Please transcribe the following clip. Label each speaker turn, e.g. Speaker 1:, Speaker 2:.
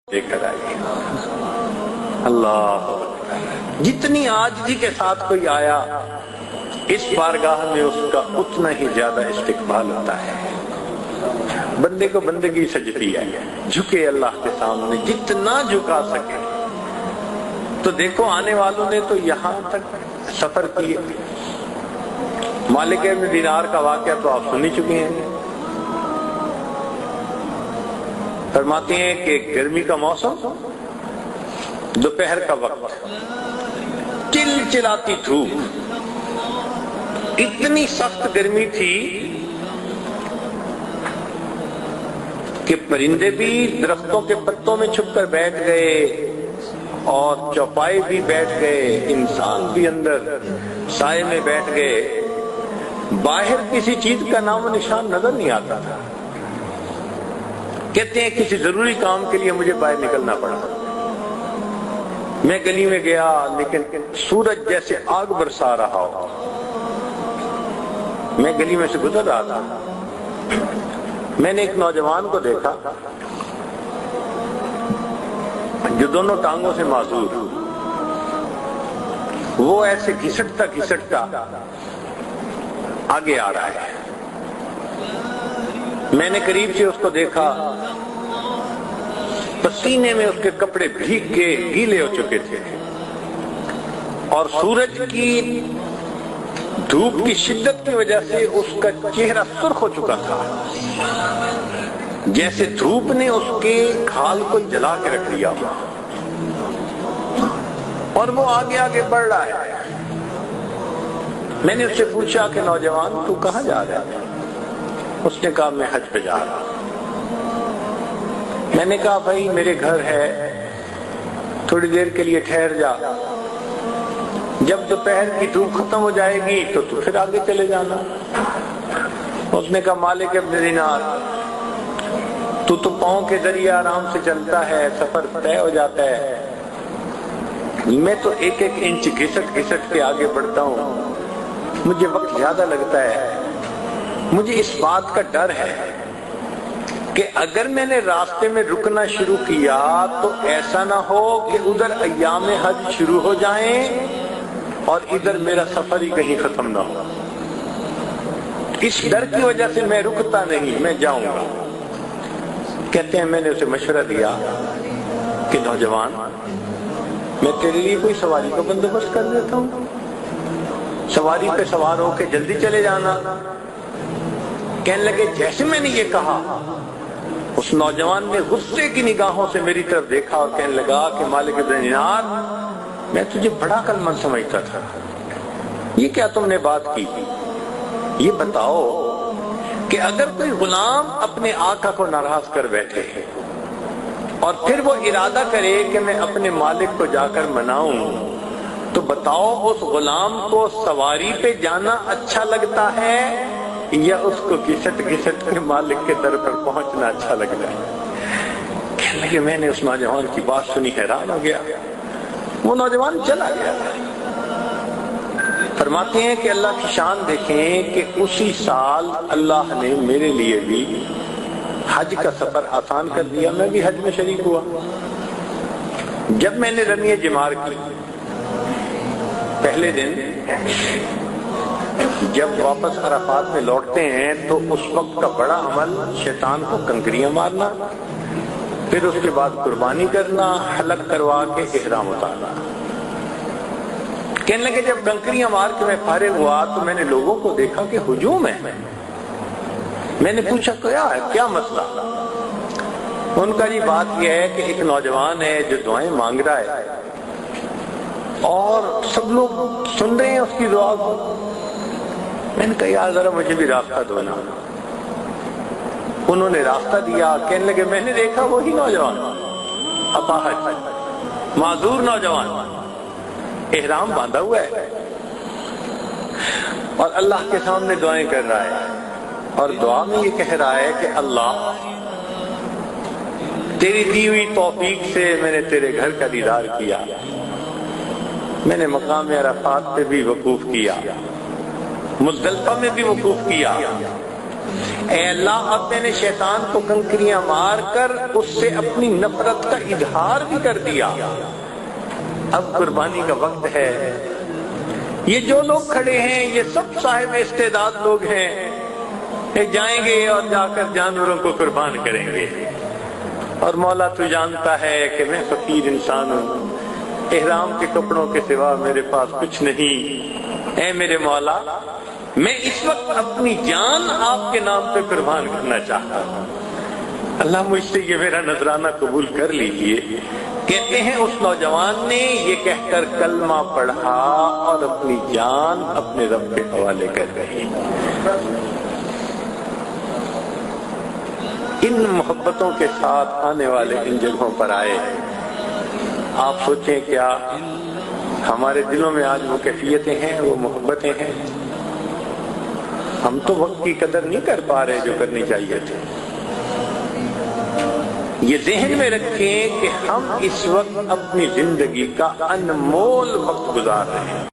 Speaker 1: لے کر آئیے. اللہ جتنی عاجزی کے ساتھ کوئی آیا اس بارگاہ میں اس کا اتنا ہی زیادہ استقبال ہوتا ہے. بندے کو بندگی سجتی ہے، جھکے اللہ کے سامنے جتنا جھکا سکے. تو دیکھو آنے والوں نے تو یہاں تک سفر کیے. مالک ابن دینار کا واقعہ تو آپ سن ہی چکے ہیں. فرماتے ہیں کہ گرمی کا موسم، دوپہر کا وقت، چلچلاتی دھوپ، اتنی سخت گرمی تھی کہ پرندے بھی درختوں کے پتوں میں چھپ کر بیٹھ گئے اور چوپائے بھی بیٹھ گئے، انسان بھی اندر سائے میں بیٹھ گئے. باہر کسی چیز کا نام و نشان نظر نہیں آتا تھا. کہتے ہیں کسی ضروری کام کے لیے مجھے باہر نکلنا پڑا. میں گلی میں گیا لیکن سورج جیسے آگ برسا رہا ہو. میں گلی میں سے گزر رہا تھا، میں نے ایک نوجوان کو دیکھا جو دونوں ٹانگوں سے معذور، وہ ایسے گھسٹتا گھسٹتا آگے آ رہا ہے. میں نے قریب سے اس کو دیکھا، پسینے میں اس کے کپڑے بھیگ کے گیلے ہو چکے تھے اور سورج کی دھوپ کی شدت کی وجہ سے اس کا چہرہ سرخ ہو چکا تھا، جیسے دھوپ نے اس کے کھال کو جلا کے رکھ دیا. اور وہ آگے آگے بڑھ رہا ہے. میں نے اس سے پوچھا کہ نوجوان تو کہاں جا رہا ہے؟ اس نے کہا میں حج پہ جا رہا ہوں. میں نے کہا بھائی میرے گھر ہے، تھوڑی دیر کے لیے ٹھہر جا، جب دوپہر کی دھوپ ختم ہو جائے گی تو پھر آگے چلے جانا. اس نے کہا مالک ابن دینار تو پاؤں کے ذریعے آرام سے چلتا ہے، سفر طے ہو جاتا ہے، میں تو ایک ایک انچ گھسٹ گھسٹ کے آگے بڑھتا ہوں، مجھے وقت زیادہ لگتا ہے. مجھے اس بات کا ڈر ہے کہ اگر میں نے راستے میں رکنا شروع کیا تو ایسا نہ ہو کہ ادھر ایام حج شروع ہو جائیں اور ادھر میرا سفر ہی کہیں ختم نہ ہو. اس ڈر کی وجہ سے میں رکتا نہیں، میں جاؤں گا. کہتے ہیں میں نے اسے مشورہ دیا کہ نوجوان میں تیرے لیے کوئی سواری کا بندوبست کر دیتا ہوں، سواری پہ سوار ہو کے جلدی چلے جانا. کہنے لگے جیسے میں نے یہ کہا اس نوجوان نے غصے کی نگاہوں سے میری طرف دیکھا اور کہنے لگا کہ مالک ابن دینار میں تجھے بڑا عقل مند سمجھتا تھا، یہ کیا تم نے بات کی؟ یہ بتاؤ کہ اگر کوئی غلام اپنے آقا کو ناراض کر بیٹھے اور پھر وہ ارادہ کرے کہ میں اپنے مالک کو جا کر مناؤں تو بتاؤ اس غلام کو سواری پہ جانا اچھا لگتا ہے یا اس کو گھسٹ گھسٹ کے مالک کے در پر پہنچنا اچھا لگتا ہے؟ کہنے لگے میں نے اس نوجوان کی بات سنی حیران ہو گیا. وہ نوجوان چلا گیا. فرماتے ہیں کہ اللہ کی شان دیکھیں کہ اسی سال اللہ نے میرے لیے بھی حج کا سفر آسان کر دیا. میں بھی حج میں شریک ہوا. جب میں نے رمی جمار کی پہلے دن جب واپس عرفات میں لوٹتے ہیں تو اس وقت کا بڑا عمل شیطان کو کنکریاں مارنا، پھر اس کے بعد قربانی کرنا، حلق کروا کے احرام اتارنا. کہنے لگے جب کنکریاں مار کے میں فارغ ہوا تو میں نے لوگوں کو دیکھا کہ ہجوم ہے. میں نے پوچھا کیا مسئلہ؟ ان کا یہ بات یہ ہے کہ ایک نوجوان ہے جو دعائیں مانگ رہا ہے اور سب لوگ سن رہے ہیں اس کی دعا کو. میں نے کہا یار ذرا مجھے بھی راستہ دو نا. انہوں نے راستہ دیا. کہنے لگے میں نے دیکھا وہی نوجوان اپاہج معذور نوجوان احرام باندھا ہوا ہے اور اللہ کے سامنے دعائیں کر رہا ہے اور دعا میں یہ کہہ رہا ہے کہ اللہ تیری دی ہوئی توفیق سے میں نے تیرے گھر کا دیدار کیا، میں نے مقام عرفات پہ بھی وقوف کیا، مزدلفہ میں بھی وقوف کیا، اے اللہ اب میں نے شیطان کو کنکریاں مار کر اس سے اپنی نفرت کا اظہار بھی کر دیا، اب قربانی کا وقت ہے۔ یہ جو لوگ کھڑے ہیں یہ سب صاحب استعداد لوگ ہیں، یہ جائیں گے اور جا کر جانوروں کو قربان کریں گے۔ اور مولا تو جانتا ہے کہ میں فقیر انسان ہوں، احرام کے کپڑوں کے سوا میرے پاس کچھ نہیں۔ اے میرے مولا میں اس وقت اپنی جان آپ کے نام پہ قربان کرنا چاہتا ہوں، اللہ مجھ سے یہ میرا نذرانہ قبول کر لیجئے۔ کہتے ہیں اس نوجوان نے یہ کہہ کر کلمہ پڑھا اور اپنی جان اپنے رب کے حوالے کر رہی۔ ان محبتوں کے ساتھ آنے والے ان جگہوں پر آئے، آپ سوچیں کیا ہمارے دلوں میں آج وہ کیفیتیں ہیں، وہ محبتیں ہیں؟ ہم تو وقت کی قدر نہیں کر پا رہے جو کرنی چاہیے تھی۔ یہ ذہن میں رکھیں کہ ہم اس وقت اپنی زندگی کا انمول وقت گزار رہے ہیں۔